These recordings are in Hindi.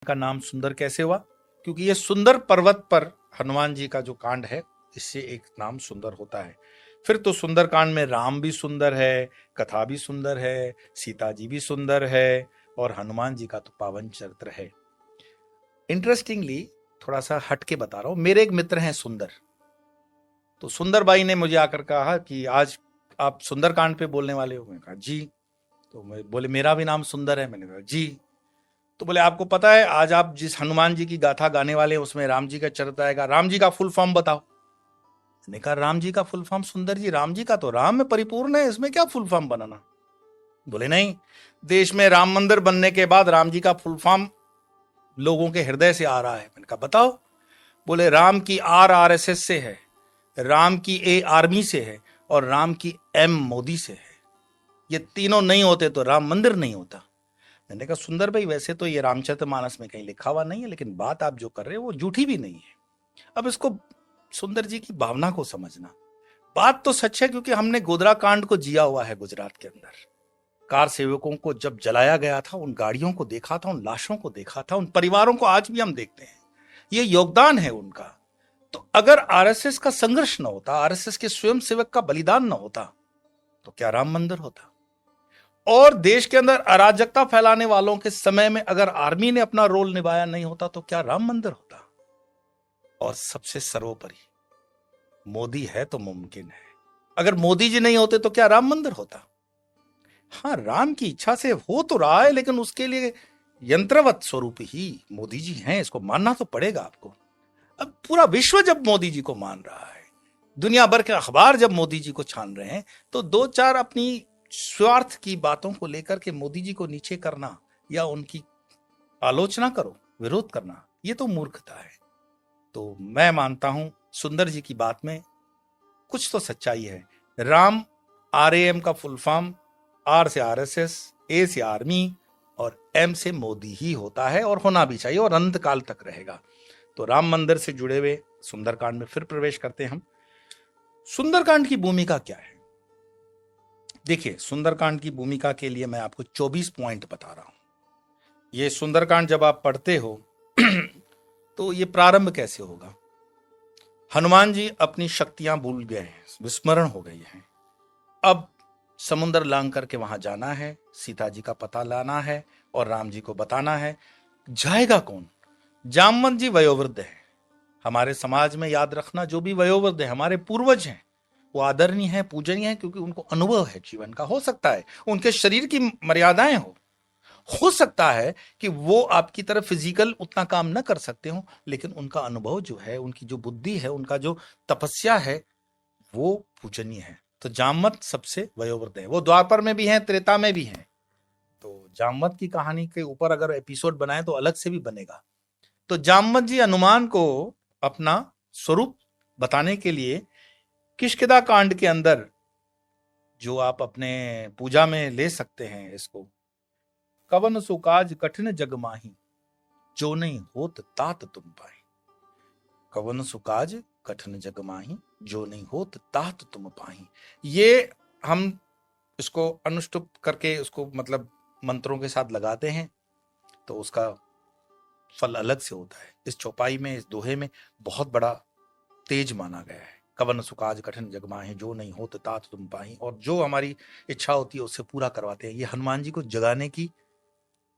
का नाम सुंदर कैसे हुआ? क्योंकि ये सुंदर पर्वत पर हनुमान जी का जो कांड है, इससे एक नाम सुंदर होता है। फिर तो सुंदर कांड में राम भी सुंदर है, कथा भी सुंदर है, सीता जी भी सुंदर है, और हनुमान जी का तो पावन चरित्र है। इंटरेस्टिंगली थोड़ा सा हट के बता रहा हूं, मेरे एक मित्र हैं सुंदर, तो सुंदर बाई ने मुझे आकर कहा कि आज आप सुंदर कांड पे बोलने वाले हो। मैंने कहा जी। तो मैं बोले मेरा भी नाम सुंदर है। मैंने कहा जी। तो बोले आपको पता है आज आप जिस हनुमान जी की गाथा गाने वाले हैं उसमें राम जी का चरित्र आएगा, राम जी का फुल फॉर्म बताओ। मैंने कहा राम जी का फुल फॉर्म? सुंदर जी राम जी का तो राम में परिपूर्ण है, इसमें क्या फुल फॉर्म बनाना। बोले नहीं, देश में राम मंदिर बनने के बाद राम जी का फुल फॉर्म लोगों के हृदय से आ रहा है। मैंने कहा बताओ। बोले राम की RSS से है, राम की A आर्मी से है, और राम की M मोदी से है। ये तीनों नहीं होते तो राम मंदिर नहीं होता। मैंने कहा सुंदर भाई वैसे तो ये रामचरितमानस में कहीं लिखा हुआ नहीं है, लेकिन बात आप जो कर रहे हो वो झूठी भी नहीं है। अब इसको सुंदर जी की भावना को समझना। बात तो सच है, क्योंकि हमने गोधरा कांड को जिया हुआ है गुजरात के अंदर। कार सेवकों को जब जलाया गया था, उन गाड़ियों को देखा था, उन लाशों को देखा था, उन परिवारों को आज भी हम देखते हैं। ये योगदान है उनका। तो अगर RSS का संघर्ष न होता, RSS के स्वयं सेवक का बलिदान न होता, तो क्या राम मंदिर होता? और देश के अंदर अराजकता फैलाने वालों के समय में अगर आर्मी ने अपना रोल निभाया नहीं होता, तो क्या राम मंदिर होता? और सबसे सर्वोपरि मोदी है तो मुमकिन है। अगर मोदी जी नहीं होते तो क्या राम मंदिर होता? हाँ, राम की इच्छा से हो तो रहा है, लेकिन उसके लिए यंत्रवत स्वरूप ही मोदी जी हैं, इसको मानना तो पड़ेगा आपको। अब पूरा विश्व जब मोदी जी को मान रहा है, दुनिया भर के अखबार जब मोदी जी को छान रहे हैं, तो दो चार अपनी स्वार्थ की बातों को लेकर के मोदी जी को नीचे करना या उनकी आलोचना करो, विरोध करना, ये तो मूर्खता है। तो मैं मानता हूं सुंदर जी की बात में कुछ तो सच्चाई है। राम RAM का फुल फॉर्म R से RSS, A से आर्मी और M से मोदी ही होता है, और होना भी चाहिए, और अनंत काल तक रहेगा। तो राम मंदिर से जुड़े हुए सुंदरकांड में फिर प्रवेश करते हैं हम। सुंदरकांड की भूमिका क्या है? देखिए, सुंदरकांड की भूमिका के लिए मैं आपको 24 पॉइंट बता रहा हूं। ये सुंदरकांड जब आप पढ़ते हो तो ये प्रारंभ कैसे होगा? हनुमान जी अपनी शक्तियां भूल गए हैं, विस्मरण हो गई हैं। अब समुद्र लांग करके वहां जाना है, सीता जी का पता लाना है और राम जी को बताना है। जाएगा कौन? जामवंत जी वयोवृद्ध है। हमारे समाज में याद रखना, जो भी वयोवृद्ध है, हमारे पूर्वज हैं, वो आदरणीय है, पूजनीय है, क्योंकि उनको अनुभव है जीवन का। हो सकता है उनके शरीर की मर्यादाएं हो सकता है कि वो आपकी तरह फिजिकल उतना काम न कर सकते हो, लेकिन उनका अनुभव जो है, उनकी जो बुद्धि है, उनका जो तपस्या है, वो पूजनीय है। तो जामवंत सबसे वयोवृद्ध है। वो द्वापर में भी हैं, त्रेता में भी हैं। तो जामवंत की कहानी के ऊपर अगर एपिसोड बनाए तो अलग से भी बनेगा। तो जामवंत जी हनुमान को अपना स्वरूप बताने के लिए किष्किंधा कांड के अंदर, जो आप अपने पूजा में ले सकते हैं इसको, कवन सुकाज कठिन जग माही, जो नहीं होत तात तुम पाई। कवन सुकाज कठिन जग माही, जो नहीं होत तात तुम पाही। ये हम इसको अनुष्टुप करके उसको मतलब मंत्रों के साथ लगाते हैं, तो उसका फल अलग से होता है। इस चौपाई में, इस दोहे में बहुत बड़ा तेज माना गया है। कवन सुकाज कठिन जग माही, जो नहीं होत तात तुम पाही। और जो हमारी इच्छा होती है उससे पूरा करवाते हैं। ये हनुमान जी को जगाने की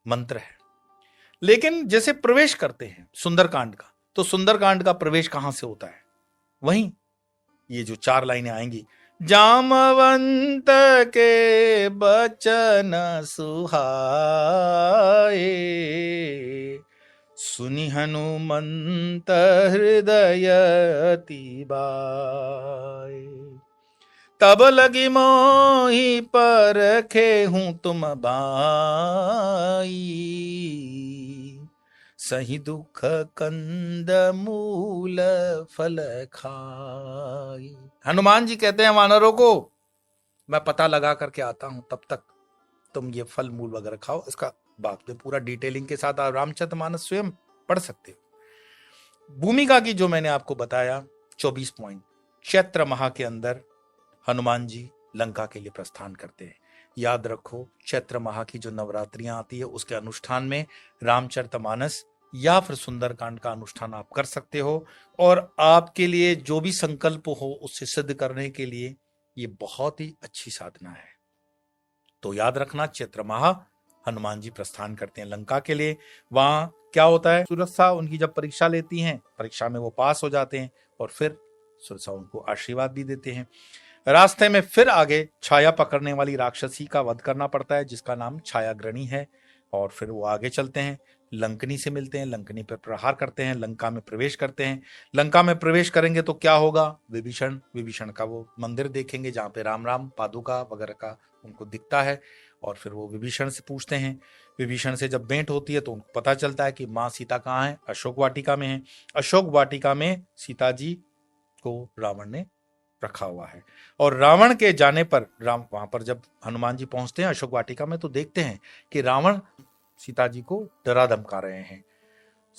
मंत्र है। लेकिन जैसे प्रवेश करते हैं सुंदरकांड का, तो सुंदरकांड का प्रवेश कहां से होता है? वहीं ये जो 4 लाइनें आएंगी, जामवंत के बचन सुहाए, सुनि हनुमंत हृदय अति बाए। तब लगी मोहि परखे हूं तुम बाई, सही दुख कंद मूल फल खाई। हनुमान जी कहते हैं वानरों को, मैं पता लगा करके आता हूं, तब तक तुम ये फल मूल वगैरह खाओ। इसका बाद में पूरा डिटेलिंग के साथ आप रामचरितमानस स्वयं पढ़ सकते हो। भूमिका की जो मैंने आपको बताया 24 पॉइंट। चैत्र माह के अंदर हनुमान जी लंका के लिए प्रस्थान करते हैं। याद रखो, चैत्र माह की जो नवरात्रियां आती है उसके अनुष्ठान में रामचरितमानस या फिर सुंदरकांड का अनुष्ठान आप कर सकते हो। और आपके लिए जो भी संकल्प हो उससे सिद्ध करने के लिए ये बहुत ही अच्छी साधना है। तो याद रखना, चैत्र माह हनुमान जी प्रस्थान करते हैं लंका के लिए। वहां क्या होता है, सुरक्षा उनकी जब परीक्षा लेती हैं, परीक्षा में वो पास हो जाते हैं और फिर सुरक्षा उनको आशीर्वाद भी देते हैं। रास्ते में फिर आगे छाया पकड़ने वाली राक्षसी का वध करना पड़ता है जिसका नाम छायाग्रणी है। और फिर वो आगे चलते हैं, लंकनी से मिलते हैं, लंकनी पर प्रहार करते हैं, लंका में प्रवेश करते हैं। लंका में प्रवेश करेंगे तो क्या होगा, विभीषण का वो मंदिर देखेंगे जहाँ पे राम राम पादुका वगैरह का उनको दिखता है। और फिर वो विभीषण से पूछते हैं, विभीषण से जब भेंट होती है तो उनको पता चलता है कि माँ सीता कहाँ है, अशोक वाटिका में है। अशोक वाटिका में सीता जी को रावण ने रखा हुआ है। और रावण के जाने पर वहां पर जब हनुमान जी पहुंचते हैं अशोक वाटिका में तो देखते हैं कि रावण सीता जी को डरा धमका रहे हैं।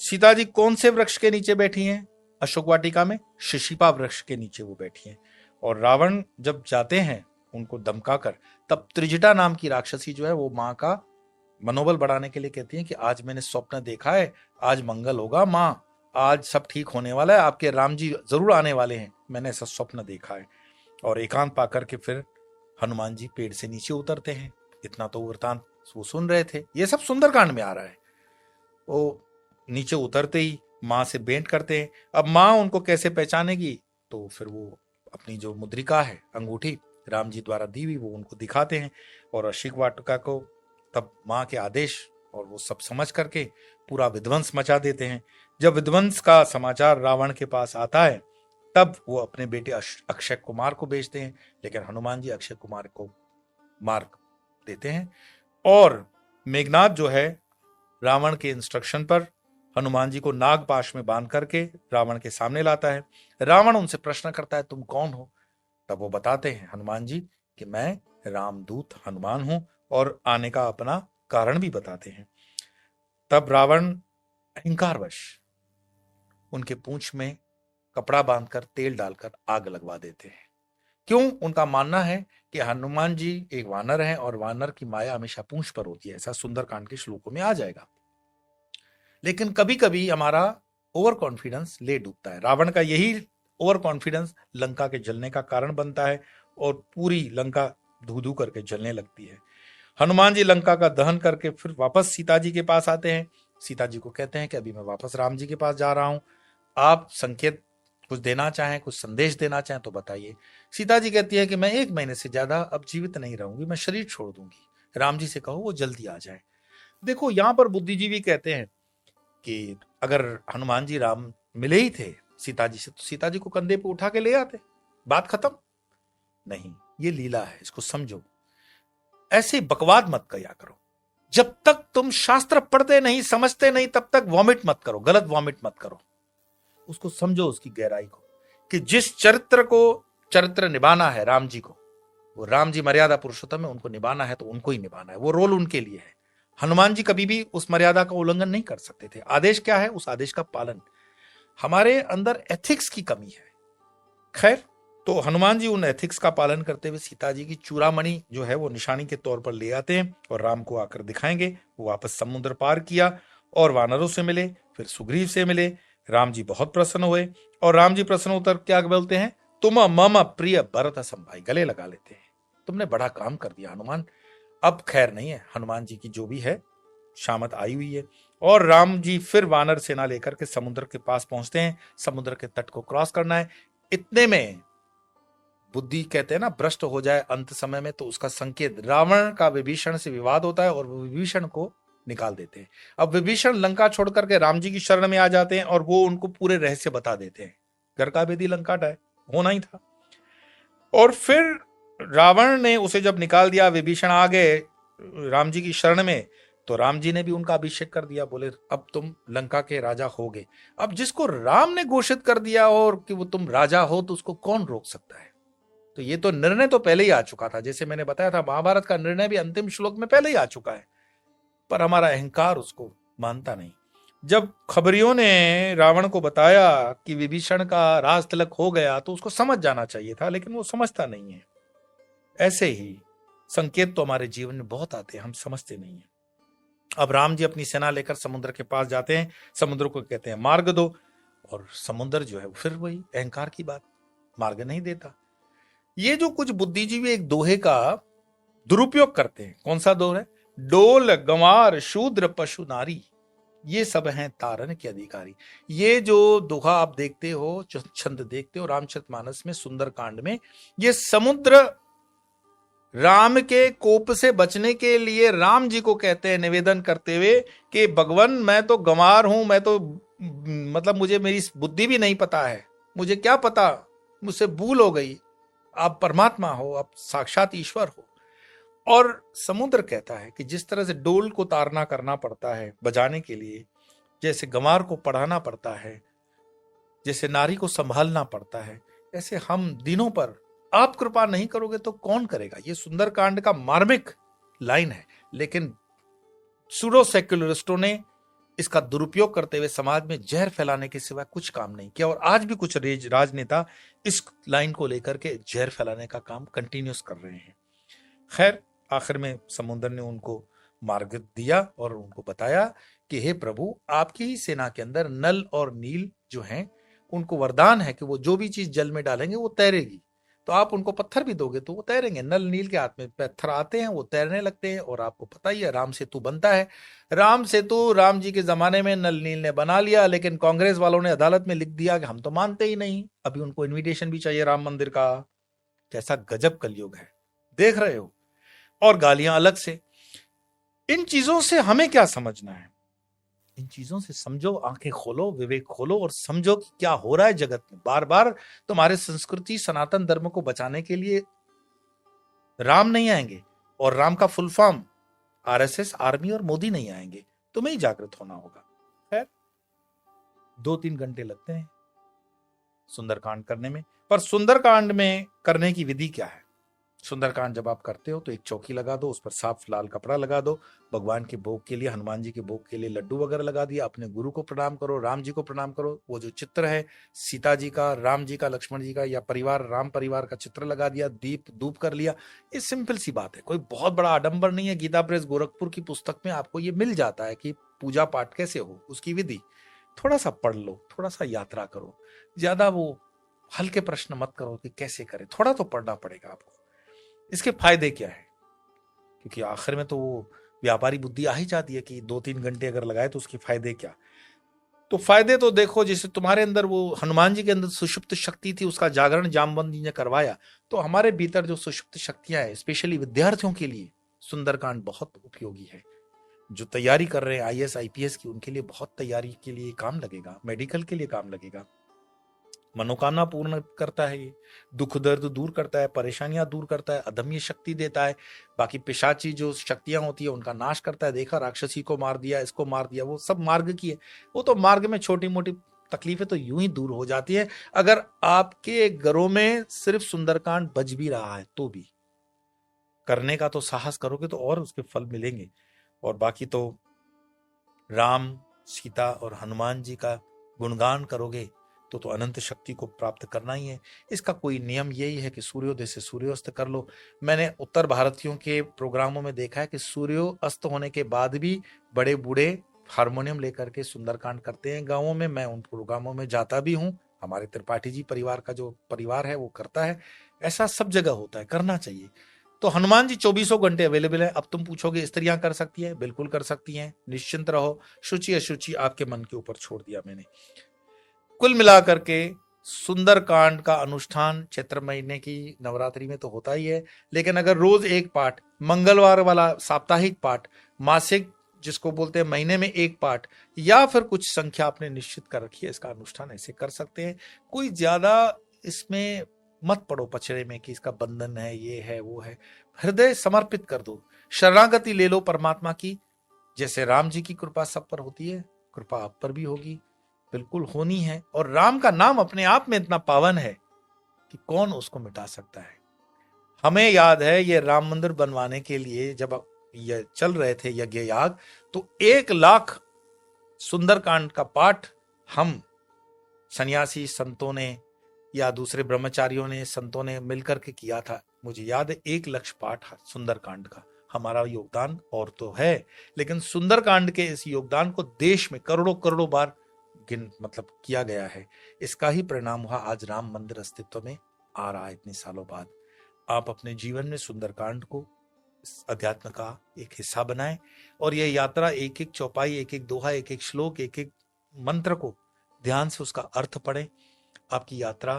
सीता जी कौन से वृक्ष के नीचे बैठी हैं अशोक वाटिका में, शिशिपा वृक्ष के नीचे वो बैठी हैं। और रावण जब जाते हैं उनको धमका कर, तब त्रिजटा नाम की राक्षसी जो है वो माँ का मनोबल बढ़ाने के लिए कहती है कि आज मैंने स्वप्न देखा है, आज मंगल होगा माँ, आज सब ठीक होने वाला है, आपके राम जी जरूर आने वाले हैं, मैंने ऐसा स्वप्न देखा है। और एकांत पाकर के फिर हनुमान जी पेड़ से नीचे उतरते हैं। इतना तो वृतांत वो सुन रहे थे, ये सब सुंदरकांड में आ रहा है। वो नीचे उतरते ही माँ से भेंट करते हैं। अब माँ उनको कैसे पहचानेगी, तो फिर वो अपनी जो मुद्रिका है अंगूठी राम जी द्वारा दी हुई वो उनको दिखाते हैं। और अशोक वाटिका को तब माँ के आदेश और वो सब समझ करके पूरा विध्वंस मचा देते हैं। जब विध्वंस का समाचार रावण के पास आता है तब वो अपने बेटे अक्षय कुमार को भेजते हैं, लेकिन हनुमान जी अक्षय कुमार को मार देते हैं। और मेघनाथ जो है रावण के इंस्ट्रक्शन पर हनुमान जी को नागपाश में बांध करके रावण के सामने लाता है। रावण उनसे प्रश्न करता है तुम कौन हो, तब वो बताते हैं हनुमान जी कि मैं रामदूत हनुमान हूं, और आने का अपना कारण भी बताते हैं। तब रावण अहंकारवश उनके पूंछ में कपड़ा बांधकर तेल डालकर आग लगवा देते हैं। क्यों, उनका मानना है कि हनुमान जी एक वानर हैं और वानर की माया हमेशा पूंछ पर होती है, ऐसा सुंदरकांड के श्लोकों में आ जाएगा। लेकिन कभी कभी हमारा ओवर कॉन्फिडेंस ले डूबता है। रावण का यही ओवर कॉन्फिडेंस लंका के जलने का कारण बनता है और पूरी लंका धू धू करके जलने लगती है। हनुमान जी लंका का दहन करके फिर वापस सीता जी के पास आते हैं। सीता जी को कहते हैं कि अभी मैं वापस राम जी के पास जा रहा हूं, आप संकेत कुछ देना चाहें, कुछ संदेश देना चाहें तो बताइए। सीता जी कहती है कि मैं 1 महीने से ज्यादा अब जीवित नहीं रहूंगी, मैं शरीर छोड़ दूंगी, राम जी से कहो वो जल्दी आ जाए। देखो यहां पर बुद्धिजीवी कहते हैं कि अगर हनुमान जी राम मिले ही थे सीता जी से तो सीता जी को कंधे पे उठा के ले आते, बात खत्म। नहीं, ये लीला है, इसको समझो। ऐसे बकवाद मत किया करो। जब तक तुम शास्त्र पढ़ते नहीं, समझते नहीं, तब तक वॉमिट मत करो, गलत वॉमिट मत करो। उसको समझो, उसकी गहराई को, कि जिस चरित्र निभाना है राम जी को, वो राम जी मर्यादा पुरुषोत्तम है, उनको निभाना है तो उनको ही निभाना है, वो रोल उनके लिए है। हनुमान जी कभी भी उस मर्यादा का उल्लंघन नहीं कर सकते थे। आदेश क्या है, उस आदेश का पालन। हमारे अंदर एथिक्स की कमी है। खैर, तो हनुमान जी उन एथिक्स का पालन करते हुए सीता जी की चूड़ामणि जो है वो निशानी के तौर पर ले आते हैं और राम को आकर दिखाएंगे। वो वापस समुद्र पार किया और वानरों से मिले, फिर सुग्रीव से मिले। राम जी बहुत प्रसन्न हुए और राम जी प्रसन्न होकर क्या बोलते हैं, तुम मम प्रिय भरत सम भाई, गले लगा लेते हैं, तुमने बड़ा काम कर दिया हनुमान। अब खैर नहीं है, हनुमान जी की जो भी है शामत आई हुई है। और राम जी फिर वानर सेना लेकर के समुद्र के पास पहुंचते हैं। समुद्र के तट को क्रॉस करना है। इतने में बुद्धि कहते हैं ना भ्रष्ट हो जाए अंत समय में, तो उसका संकेत रावण का विभीषण से विवाद होता है और वो विभीषण को निकाल देते हैं। अब विभीषण लंका छोड़ करके राम जी की शरण में आ जाते हैं और वो उनको पूरे रहस्य बता देते हैं। घर का भेदी लंका ढाए, होना ही था। और फिर रावण ने उसे जब निकाल दिया, विभीषण आ गए राम जी की शरण में, तो राम जी ने भी उनका अभिषेक कर दिया। बोले अब तुम लंका के राजा होगे। अब जिसको राम ने घोषित कर दिया और कि वो तुम राजा हो, तो उसको कौन रोक सकता है। तो ये तो निर्णय तो पहले ही आ चुका था। जैसे मैंने बताया था, महाभारत का निर्णय भी अंतिम श्लोक में पहले ही आ चुका है, पर हमारा अहंकार उसको मानता नहीं। जब खबरियों ने रावण को बताया कि विभीषण का राज तिलक हो गया, तो उसको समझ जाना चाहिए था, लेकिन वो समझता नहीं है। ऐसे ही संकेत तो हमारे जीवन में बहुत आते हैं, हम समझते नहीं है। अब राम जी अपनी सेना लेकर समुद्र के पास जाते हैं, समुद्र को कहते हैं मार्ग दो, और समुद्र जो है फिर वही अहंकार की बात, मार्ग नहीं देता। ये जो कुछ बुद्धिजीवी एक दोहे का दुरुपयोग करते हैं, कौन सा दोहा है? डोल गंवार शूद्र पशु नारी, ये सब हैं तारन के अधिकारी। ये जो दोहा आप देखते हो, छंद देखते हो रामचरितमानस में, सुंदर कांड में, ये समुद्र राम के कोप से बचने के लिए राम जी को कहते हैं, निवेदन करते हुए कि भगवान मैं तो गंवार हूं, मैं तो मतलब मुझे मेरी बुद्धि भी नहीं पता है, मुझे क्या पता, मुझसे भूल हो गई, आप परमात्मा हो, आप साक्षात ईश्वर हो। और समुद्र कहता है कि जिस तरह से डोल को तारना करना पड़ता है बजाने के लिए, जैसे गंवार को पढ़ाना पड़ता है, जैसे नारी को संभालना पड़ता है, ऐसे हम दिनों पर आप कृपा नहीं करोगे तो कौन करेगा। ये सुंदरकांड का मार्मिक लाइन है, लेकिन सूडो सेक्युलरिस्टों ने इसका दुरुपयोग करते हुए समाज में जहर फैलाने के सिवा कुछ काम नहीं किया, और आज भी कुछ राजनेता इस लाइन को लेकर के जहर फैलाने का काम कंटिन्यूस कर रहे हैं। खैर, आखिर में समुद्र ने उनको मार्ग दिया और उनको बताया कि हे प्रभु, आपकी ही सेना के अंदर नल और नील जो हैं, उनको वरदान है कि वो जो भी चीज जल में डालेंगे वो तैरेगी, तो आप उनको पत्थर भी दोगे तो वो तैरेंगे। नल नील के हाथ में पत्थर आते हैं, वो तैरने लगते हैं, और आपको पता ही है राम सेतु बनता है। राम सेतु राम जी के जमाने में नल नील ने बना लिया, लेकिन कांग्रेस वालों ने अदालत में लिख दिया कि हम तो मानते ही नहीं, अभी उनको इन्विटेशन भी चाहिए राम मंदिर का। कैसा गजब कलयुग है, देख रहे हो, और गालियां अलग से। इन चीजों से हमें क्या समझना है? इन चीजों से समझो, आंखें खोलो, विवेक खोलो, और समझो कि क्या हो रहा है जगत में। बार बार तुम्हारे संस्कृति सनातन धर्म को बचाने के लिए राम नहीं आएंगे, और राम का फुल फॉर्म आरएसएस, आर्मी और मोदी नहीं आएंगे, तुम्हें ही जागृत होना होगा। खैर, 2-3 घंटे लगते हैं सुंदरकांड करने में, पर सुंदरकांड में करने की विधि क्या है? सुंदरकांड जब आप करते हो तो एक चौकी लगा दो, उस पर साफ लाल कपड़ा लगा दो, भगवान के भोग के लिए, हनुमान जी के भोग के लिए लड्डू वगैरह लगा दिया, अपने गुरु को प्रणाम करो, राम जी को प्रणाम करो, वो जो चित्र है सीता जी का, राम जी का, लक्ष्मण जी का, या परिवार राम परिवार का चित्र लगा दिया, दीप धूप कर लिया। ये सिंपल सी बात है, कोई बहुत बड़ा आडंबर नहीं है। गीता प्रेस गोरखपुर की पुस्तक में आपको ये मिल जाता है कि पूजा पाठ कैसे हो, उसकी विधि थोड़ा सा पढ़ लो, थोड़ा सा यात्रा करो, ज्यादा वो हल्के प्रश्न मत करो कि कैसे करें, थोड़ा तो पढ़ना पड़ेगा आपको। इसके फायदे क्या है? क्योंकि आखिर में तो वो व्यापारी बुद्धि आ ही जाती है कि 2-3 घंटे अगर लगाए तो उसके फायदे क्या। तो फायदे तो देखो, जैसे तुम्हारे अंदर वो हनुमान जी के अंदर सुषुप्त शक्ति थी, उसका जागरण जामवंत जी ने करवाया, तो हमारे भीतर जो सुषुप्त शक्तियां हैं, स्पेशली विद्यार्थियों के लिए सुंदरकांड बहुत उपयोगी है। जो तैयारी कर रहे हैं आईएएस आईपीएस की, उनके लिए बहुत तैयारी के लिए काम लगेगा, मेडिकल के लिए काम लगेगा। मनोकामना पूर्ण करता है, ये दुख दर्द दूर करता है, परेशानियां दूर करता है, अदम्य शक्ति देता है, बाकी पिशाची जो शक्तियां होती है उनका नाश करता है। देखा, राक्षसी को मार दिया, इसको मार दिया, वो सब मार्ग की है। वो तो मार्ग में छोटी मोटी तकलीफें तो यूं ही दूर हो जाती है, अगर आपके घरों में सिर्फ सुंदरकांड बज भी रहा है तो भी। करने का तो साहस करोगे तो और उसके फल मिलेंगे। और बाकी तो राम, सीता और हनुमान जी का गुणगान करोगे तो अनंत शक्ति को प्राप्त करना ही है। इसका कोई नियम यही है कि सूर्योदय से सूर्यास्त कर लो। मैंने उत्तर भारतीयों के प्रोग्रामों में देखा है कि सूर्यास्त होने के बाद भी बड़े बूढ़े हारमोनियम लेकर के सुंदरकांड करते हैं गांवों में। मैं उन प्रोग्रामों में जाता भी हूँ, हमारे त्रिपाठी जी परिवार का जो परिवार है वो करता है। ऐसा सब जगह होता है, करना चाहिए। तो हनुमान जी 24 घंटे अवेलेबल है। अब तुम पूछोगे स्त्रियां कर सकती है? बिल्कुल कर सकती हैं, निश्चिंत रहो। शुचि अशुचि आपके मन के ऊपर छोड़ दिया मैंने। कुल मिलाकर के सुंदरकांड का अनुष्ठान चैत्र महीने की नवरात्रि में तो होता ही है, लेकिन अगर रोज एक पाठ, मंगलवार वाला साप्ताहिक पाठ, मासिक जिसको बोलते हैं महीने में एक पाठ, या फिर कुछ संख्या आपने निश्चित कर रखी है, इसका अनुष्ठान ऐसे कर सकते हैं। कोई ज्यादा इसमें मत पड़ो पछड़े में कि इसका बंधन है, ये है, वो है। हृदय समर्पित कर दो, शरणागति ले लो परमात्मा की। जैसे राम जी की कृपा सब पर होती है, कृपा आप पर भी होगी, बिल्कुल होनी है। और राम का नाम अपने आप में इतना पावन है कि कौन उसको मिटा सकता है। हमें याद है ये राम मंदिर बनवाने के लिए जब ये चल रहे थे यज्ञ याग, तो 1 लाख सुंदरकांड का पाठ हम सन्यासी संतों ने या दूसरे ब्रह्मचारियों ने, संतों ने मिलकर के किया था। मुझे याद है 1 लक्ष पाठ सुंदरकांड का, हमारा योगदान और तो है, लेकिन सुंदरकांड के इस योगदान को देश में करोड़ों करोड़ों बार किया गया है। इसका ही परिणाम हुआ आज राम मंदिर अस्तित्व में आ रहा है इतने सालों बाद। आप अपने जीवन में सुंदरकांड को इस अध्यात्म का एक हिस्सा बनाएं और यह यात्रा एक एक चौपाई, एक एक दोहा, एक एक श्लोक, एक एक मंत्र को ध्यान से उसका अर्थ पढ़ें। आपकी यात्रा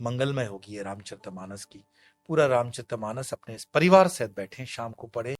मंगलमय होगी। ये रामचरितमानस की पूरा रामचरितमानस अपने इस परिवार सहित बैठें, शाम को पढ़ें।